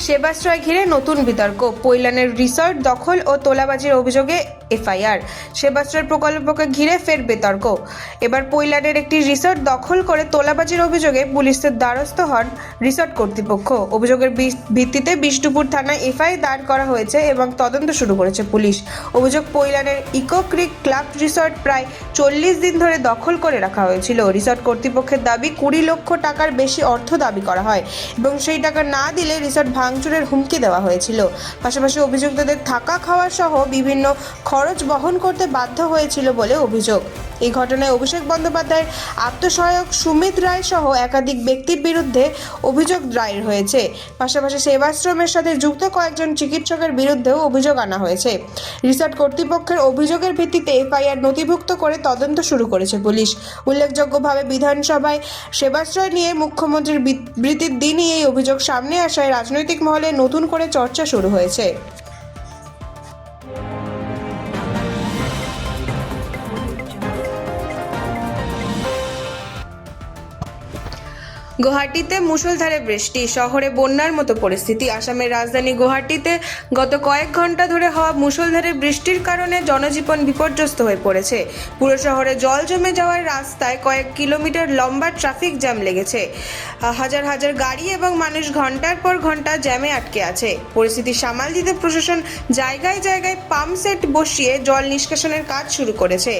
সেবাশ্রয় ঘিরে নতুন বিতর্ক। পৈলানের রিসর্ট দখল ও তোলাবাজির অভিযোগে এফআইআর। সেবাশ্রয় প্রকল্পকে ঘিরে ফের বিতর্ক। এবার পৈলানের একটি রিসর্ট দখল করে তোলাবাজির অভিযোগে পুলিশের দ্বারস্থ হন রিসর্ট কর্তৃপক্ষ। অভিযোগের ভিত্তিতে বিষ্ণুপুর থানায় এফআইআর দায়ের করা হয়েছে এবং তদন্ত শুরু করেছে পুলিশ। অভিযোগ, পৈলানের ইকো ক্রিক ক্লাব রিসর্ট প্রায় 40 দিন ধরে দখল করে রাখা হয়েছিল। রিসর্ট কর্তৃপক্ষের দাবি 20 লক্ষ টাকার বেশি অর্থ দাবি করা হয় এবং সেই টাকা না দিলে রিসর্ট ভাঙচুরের হুমকি দেওয়া হয়েছিল। পাশাপাশি অভিযুক্তদের থাকা খাওয়া সহ বিভিন্ন খরচ বহন করতে বাধ্য হয়েছিল বলে অভিযোগ। এই ঘটনায় অভিষেক বন্দ্যোপাধ্যায়ের আত্মসহায়ক সুমিত রায় সহ একাধিক ব্যক্তির বিরুদ্ধে অভিযোগ দায়ের হয়েছে। পাশাপাশি সেবাশ্রমের সাথে যুক্ত কয়েকজন চিকিৎসকের বিরুদ্ধেও অভিযোগ আনা হয়েছে। রিসর্ট কর্তৃপক্ষের অভিযোগের ভিত্তিতে এফআইআর নথিভুক্ত করে তদন্ত শুরু করেছে পুলিশ। উল্লেখযোগ্যভাবে বিধানসভায় সেবাশ্রয় নিয়ে মুখ্যমন্ত্রীর বিবৃতির দিনই এই অভিযোগ সামনে আসায় রাজনৈতিক মহলে নতুন করে চর্চা শুরু হয়েছে। গুয়াহাটিতে মুষলধারে বৃষ্টি, শহরে বন্যার মতো পরিস্থিতি। আসামের রাজধানী গুয়াহাটিতে গত কয়েক ঘন্টা ধরে হওয়া মুষলধারে বৃষ্টির কারণে জনজীবন বিপর্যস্ত হয়ে পড়েছে। পুরো শহরে জল জমে যাওয়ার রাস্তায় কয়েক কিলোমিটার লম্বা ট্রাফিক জ্যাম লেগেছে। হাজার হাজার গাড়ি এবং মানুষ ঘন্টার পর ঘন্টা জ্যামে আটকে আছে। পরিস্থিতি সামাল দিতে প্রশাসন জায়গায় জায়গায় পাম্প সেট বসিয়ে জল নিষ্কাশনের কাজ শুরু করেছে।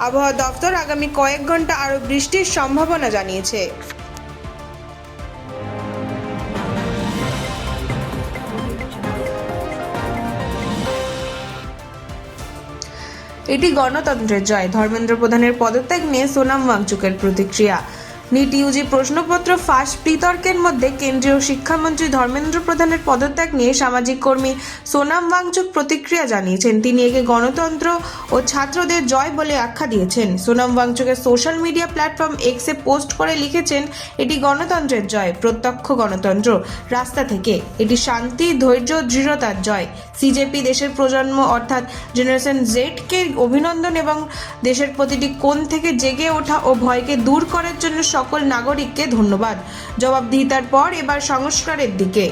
আবহাওয়া দপ্তর আগামী কয়েক ঘন্টা আরও বৃষ্টির সম্ভাবনা জানিয়েছে। এটি গণতন্ত্রের জয়। ধর্মেন্দ্র প্রধানের পদত্যাগ নিয়ে সোনাম ওয়াংচুকের প্রতিক্রিয়া। নিট ইউজি প্রশ্নপত্র ফাঁস বিতর্কের মধ্যে কেন্দ্রীয় শিক্ষামন্ত্রী ধর্মেন্দ্র প্রধানের পদত্যাগ নিয়ে সামাজিক কর্মী সোনাম ওয়াংচুক প্রতিক্রিয়া জানিয়েছেন। তিনি একে গণতন্ত্র ও ছাত্রদের জয় বলে আখ্যা দিয়েছেন। সোনাম ওয়াংচুকের সোশ্যাল মিডিয়া প্ল্যাটফর্ম এক্সে পোস্ট করে লিখেছেন, এটি গণতন্ত্রের জয়, প্রত্যক্ষ গণতন্ত্র, রাস্তা থেকে। এটি শান্তি, ধৈর্য, দৃঢ়তার জয়। সিজেপি দেশের প্রজন্ম অর্থাৎ জেনারেশন জেডকে অভিনন্দন এবং দেশের প্রতিটি কোণ থেকে জেগে ওঠা ও ভয়কে দূর করার জন্য সকল নাগরিককে ধন্যবাদ। জবাবদিহিতার পর এবার সংস্কারের দিকে।